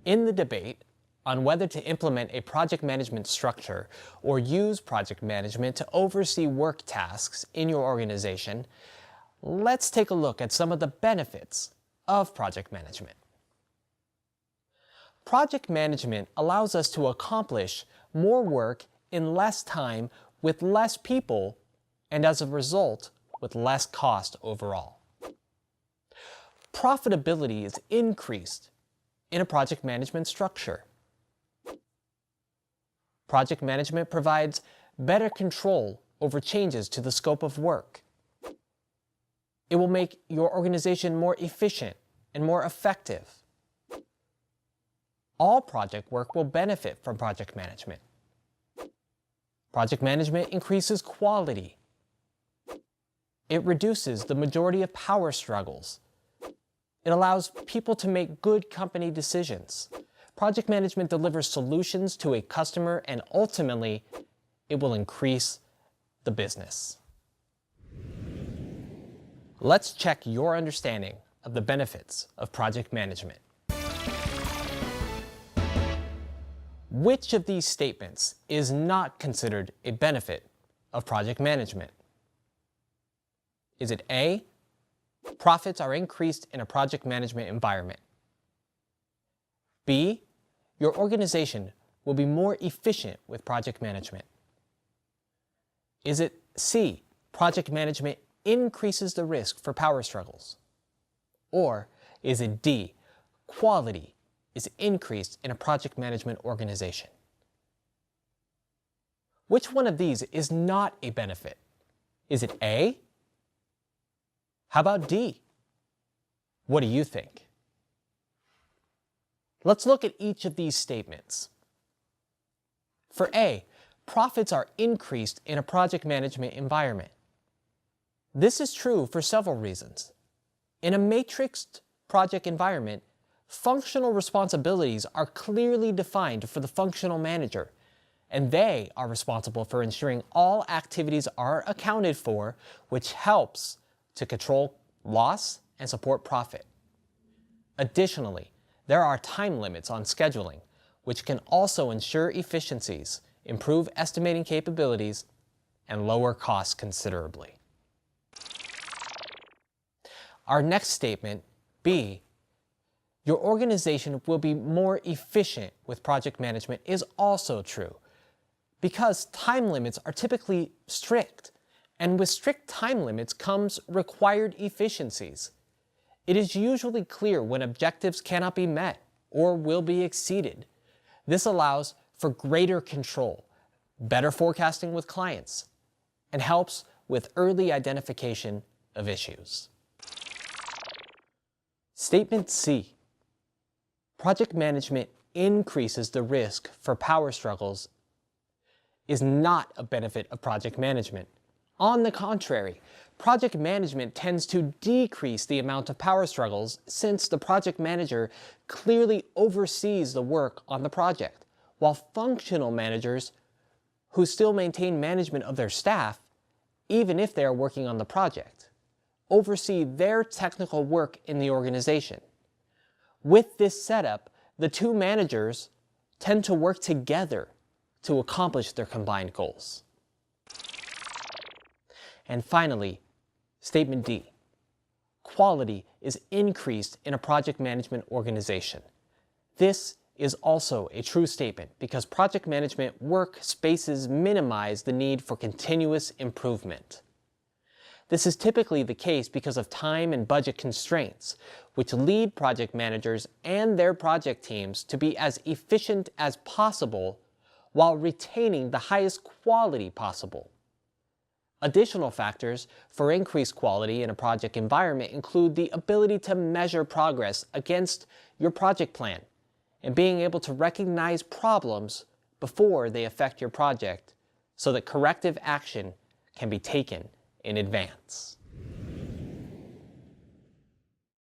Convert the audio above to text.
In the debate on whether to implement a project management structure or use project management to oversee work tasks in your organization, let's take a look at some of the benefits of project management. Project management allows us to accomplish more work in less time with less people, and as a result, with less cost overall. Profitability is increased in a project management structure. Project management provides better control over changes to the scope of work. It will make your organization more efficient and more effective. All project work will benefit from project management. Project management increases quality. It reduces the majority of power struggles. It allows people to make good company decisions. Project management delivers solutions to a customer, and ultimately, it will increase the business. Let's check your understanding of the benefits of project management. Which of these statements is not considered a benefit of project management? Is it A, profits are increased in a project management environment? B, your organization will be more efficient with project management? Is it C, project management increases the risk for power struggles? Or is it D, quality is increased in a project management organization? Which one of these is not a benefit? Is it A? How about D? What do you think? Let's look at each of these statements. For A, profits are increased in a project management environment. This is true for several reasons. In a matrixed project environment, functional responsibilities are clearly defined for the functional manager, and they are responsible for ensuring all activities are accounted for, which helps to control loss and support profit. Additionally, there are time limits on scheduling, which can also ensure efficiencies, improve estimating capabilities, and lower costs considerably. Our next statement, B, your organization will be more efficient with project management, is also true, because time limits are typically strict, and with strict time limits comes required efficiencies. It is usually clear when objectives cannot be met or will be exceeded. This allows for greater control, better forecasting with clients, and helps with early identification of issues. Statement C, project management increases the risk for power struggles, is not a benefit of project management. On the contrary, project management tends to decrease the amount of power struggles since the project manager clearly oversees the work on the project, while functional managers, who still maintain management of their staff, even if they are working on the project, oversee their technical work in the organization. With this setup, the two managers tend to work together to accomplish their combined goals. And finally, statement D, quality is increased in a project management organization. This is also a true statement because project management work spaces minimize the need for continuous improvement. This is typically the case because of time and budget constraints, which lead project managers and their project teams to be as efficient as possible while retaining the highest quality possible. Additional factors for increased quality in a project environment include the ability to measure progress against your project plan and being able to recognize problems before they affect your project so that corrective action can be taken in advance.